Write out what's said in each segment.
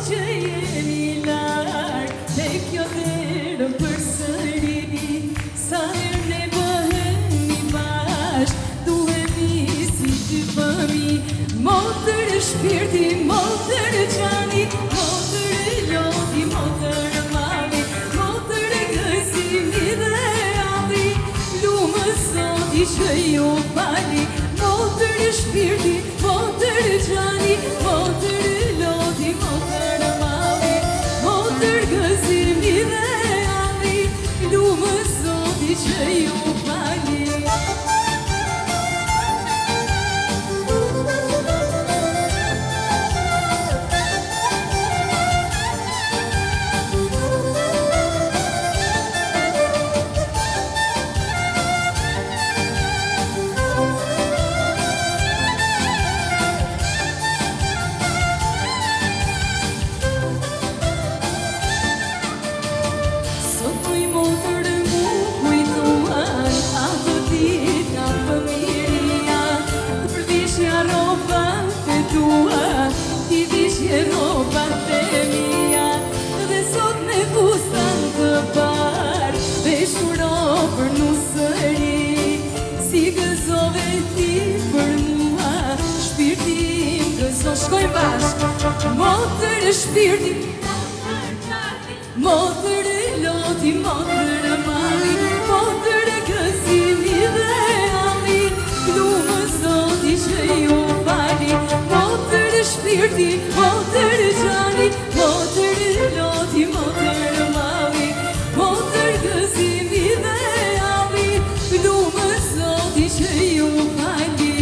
që jemi larg, tek kjo derë përsëri, sa herë ne bëhemi bashk, duhemi si dy fëmi, motër shpirti, motër gjani, motër loti, motër mali, motër gëzimi dhe alli, lumë zoti që ju fali, motër shpirti, motër gjani, motër loti, motër mali, motër gëzimi dhe alli, lumë zoti që ju fali. Shkojmë bashkë, motër shpirti, motër loti, motër mali, motër gëzimi dhe alli, lumë zoti që ju fali, motër shpirti, motër gjani, motër loti, motër mali, motër gëzimi dhe alli, lumë zoti që ju fali.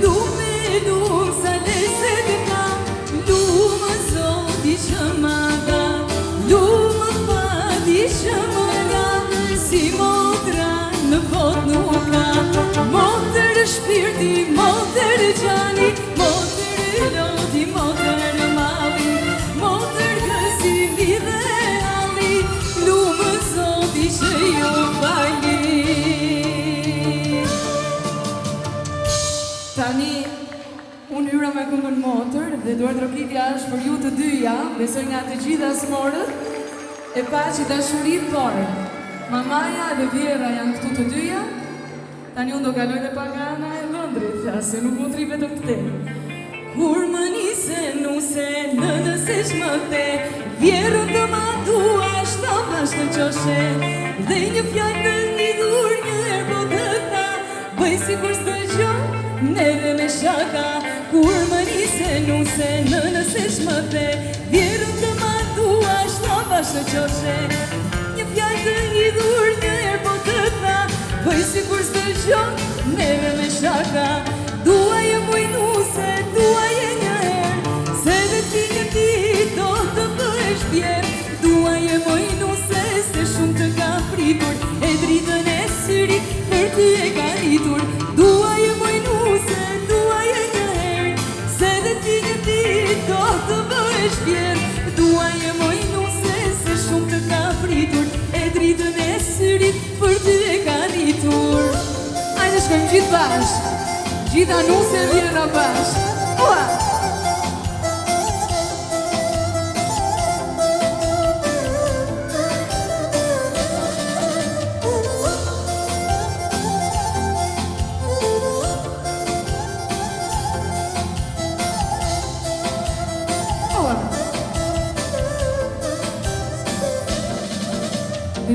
Lume sa leset ka, lume zoti që ma dha, lume fati që më nga, si motra në bot nuk ka, motër shpirti, motër gjani, motër loti, motër mali, motër gëzimi dhe alli, lume zoti që ju fali. Tani, unë hyra me këngën Motër dhe duart rokitja është për ju të dyja, besoj nga të gjitha smorët, e pa që dashurit, por mamaja dhe Vjera janë këtu të dyja, tani unë do kaloj dhe pak nga ana e vëndrit, se nuk mund tri vetëm këte. Kur më nise nuse në nësesh më the, Vjerën të ma dua shta bashkë në qoshe, dhe një fjallë të njidur një erbo të tha, bëj si kur së gjo, neve me shaka, kur më nise nuse në nësesh më the, Vjerën të ma dua shta bashkë në qoshe, një fjallë të njidur një erbo të tha, bëj si kur së gjo, neve me shaka, duaj e mujnuse, duaj e një herë, se dhe ti një dit do të bëhesh vjerë, duaj e mujnuse, se shumë të ka pritur, e dritën e syrit, për ty e ka rritur, duaj e mujnuse, duaj e një herë, se dhe ti një dit do të bëhesh vjerë, duaj e mujnuse, se shumë të ka pritur, e dritën e syrit, për ty e ka rritur. Ajde shkojmë gjithë bashkë, gjitha nuse e Vjera bashkë. Ua!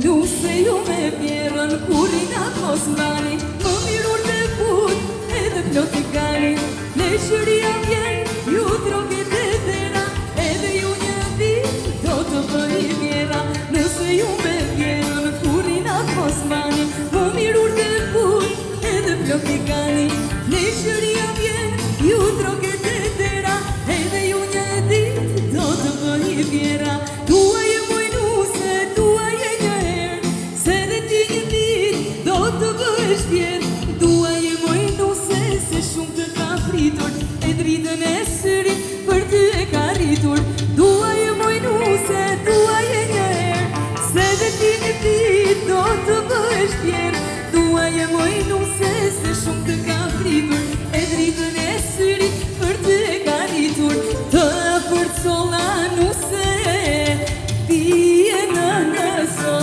Nuse ju me Vjerën kurinat mos mbani, më mirur të put edhe plot i gani, leqëria vjen, ju troket e dhera, edhe ju një dit do të bëni Vjera. Nuse ju me Vjerën kurinat mos mbani, më mirur të put edhe plot i gani, leqëria vjen, ju troket e dhera, edhe ju një dit do të bëni Vjera. Duaj e mujnuse, duaj e një herë, se dhe është vjetë, dua je moj nuse se shumë të ka fritur, e dritën e syrit për ty e ka rritur. Dua je moj nuse, dua je një herë, se dhe ti një dit do të bësh vjetë. Dua je moj nuse se shumë të ka fritur, e dritën e syrit për ty e ka rritur. Të përcolla nuse, ti e në nëso,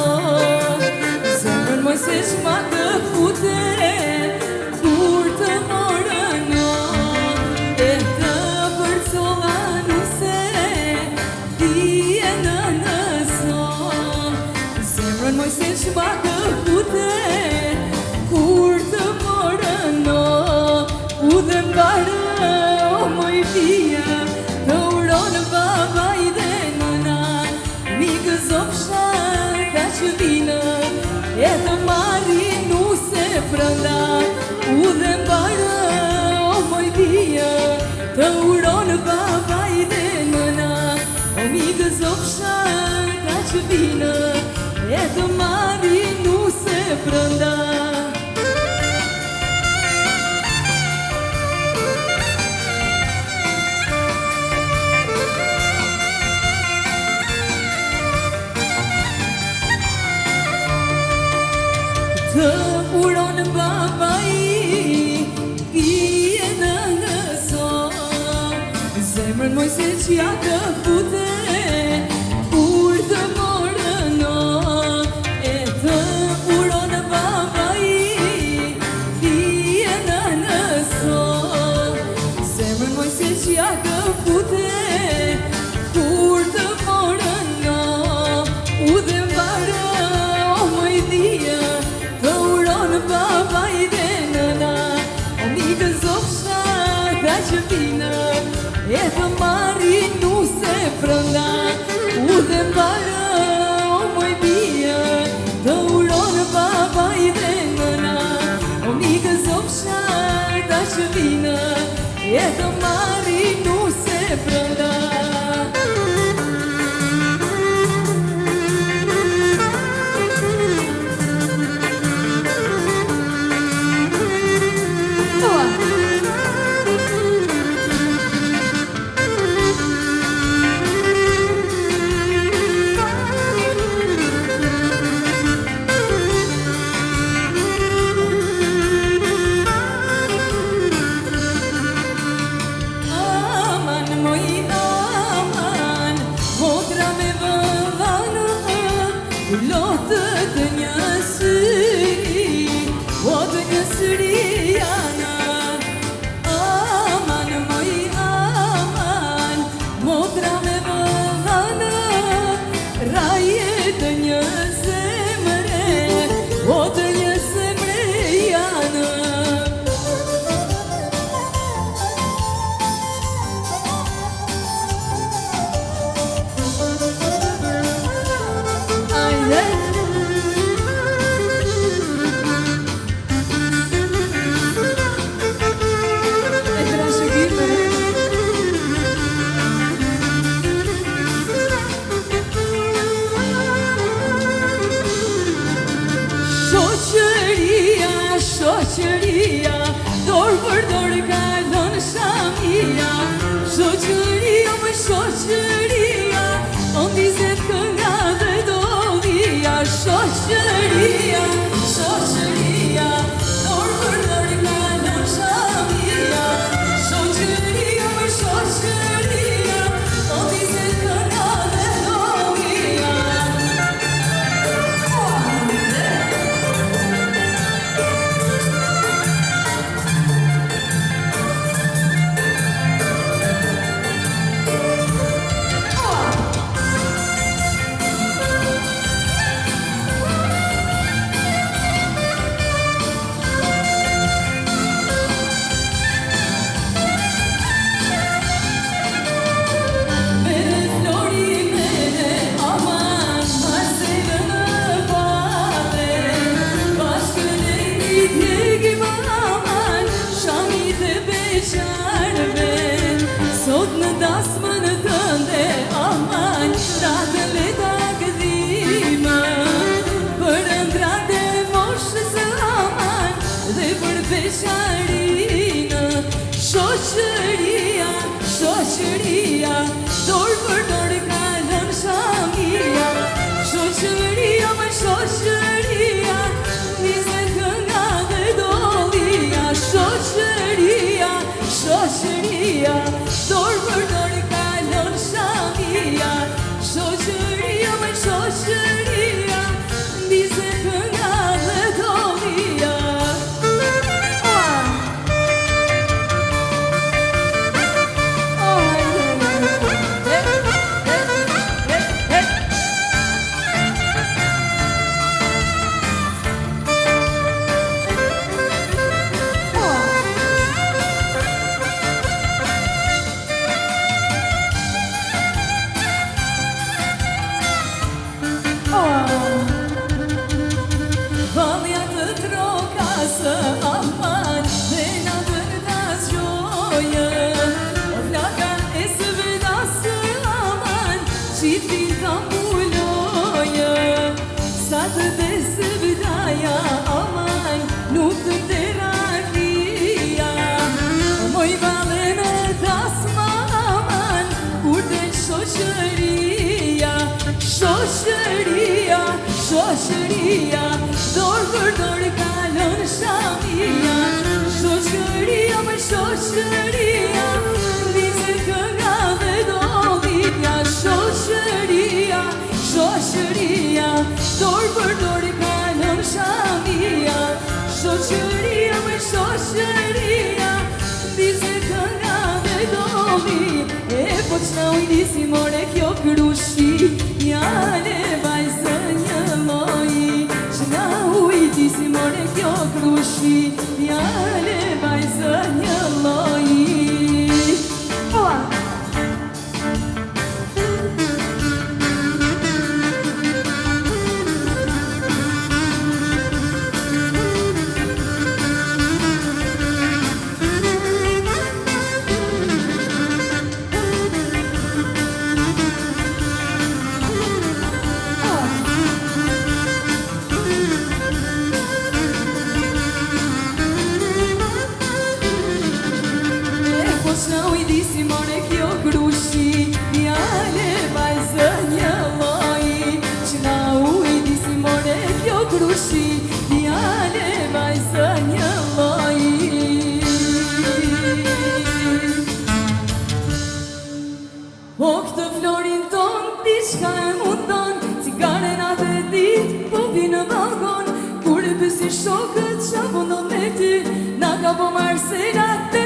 zemrën moj se shma të fute, kur të morë në. E të përcolla nuse, ti e në nëso, zemrën moj se shma të fute, kur të morë në. U dhe mbarë, o moj fia, të uronë baba i dhe nëna, mikë zofsha ka që vinë, e të marri nuse prënda. U dhe mbarë, o moj fia, të uronë baba i dhe nëna, o mikë zofsha ka që vinë, e të marri nuse prënda. Të uronë baba i e në nëso, zemrën moj se qja të fute, kur të morë në. E të uronë baba i e në nëso, zemrën moj se qja të fute, kur të morë në. U dhe mbarë, o moj dhia, baba i dhe nëna, o mikë zofsha ka që vinë, e të marri nuse prënda. U dhe mbarë, o moj bia, të uronë baba i dhe nëna, o mikë zofsha ka që vinë, e të marri nuse prënda. Lotë të një syri, o të një syri jana. Aman, moj aman, motra me vëllana, raje të një zemre, o të një zemre jana. Shoqëria, dorë për dorë kalon shamia. Shoqëria, më shoqëria, o nizet kënga dhe dovia. Shoqëria, shoqëria, dorë për dorë kalon shamia. Shoqëria, më shoqëria, o nizet kënga dhe dovia. beqarinë. Shoqëria, shoqëria, dorë për dorë kalën shamia. Shoqëria, më shoqëria, nizet kënga dhe dolia. Shoqëria, shoqëria, dorë për dorë kalën shamia. Shoqëria, më shoqëria, nizet kënga dhe dolia. Valja të trokasë aman dhe na vërtas gjojë. O flaka e së vëdasë aman, qiftin ka mbulojë. Sa të desë vëdaja aman, nuk të terakia. Moj vale në dasma aman, kur të shoqëria. Shoqëria, shoqëria, dorë për dorë kalën shamia. Shoqëria, më shoqëria, nizet kënga dhe dolia. Shoqëria, shoqëria, dorë për dorë kalën shamia. Shoqëria, më shoqëria, nizet kënga dhe dolia. E po qna ujdisi more kjo krushi, jale vajzë një loji. Qna ujdisi more kjo krushi, jale vajzë një loji. Qna ujdisi more kjo krushi, jale vajzë një loji. Qna ujdisi more kjo krushi, jale vajzë një loji. O këtë florin ton, diçka e mundon, cigaren atë dit, po vi në balkon. Kur e pësi shokët qa mundon me ty, na ka po marselat të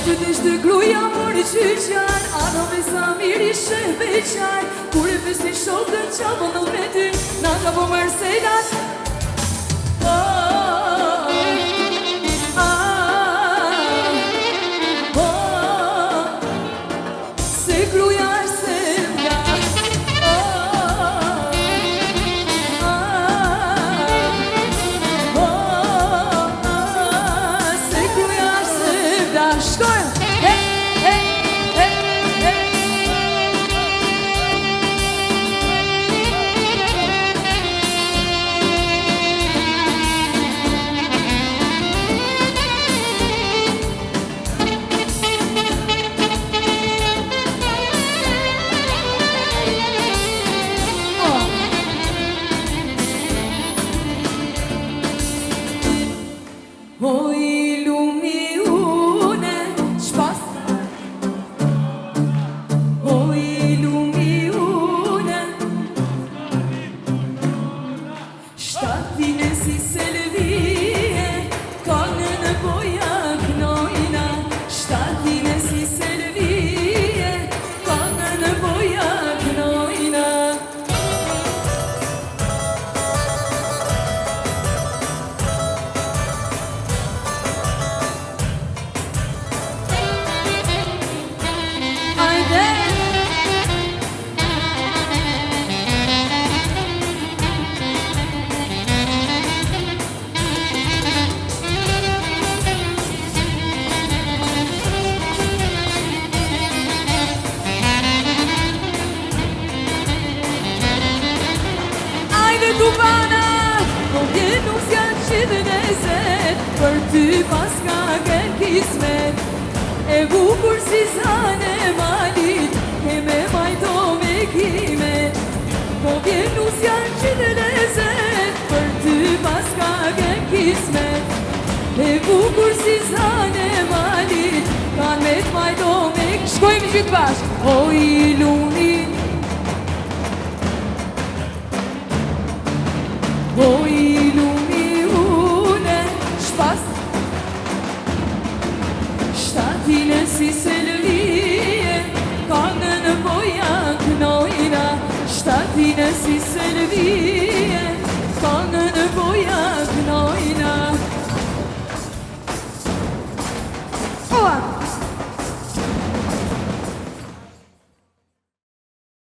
Shpët ishte gruja mori qyqar, ano me sa miri shëbeqar. Kur e pësi shokën qa vëndon me ty, na ka po mërsedat. Se gruja është semga. Se gruja është semga. Shkojnë! Si selvie, kanë në boja knojna. për ty pas ka gjen kismet. E bukur si zane malit, e me majto me kimet. Po vjen usjan që të lezet, për ty pas ka gjen kismet. E bukur si zane malit, kan me t'majto me kimet. Shkojmë gjithë bashkë. O i luni, o i luni une, shpas shtatine si selvije, kanë në boja knojna. Shtatine si selvije, kanë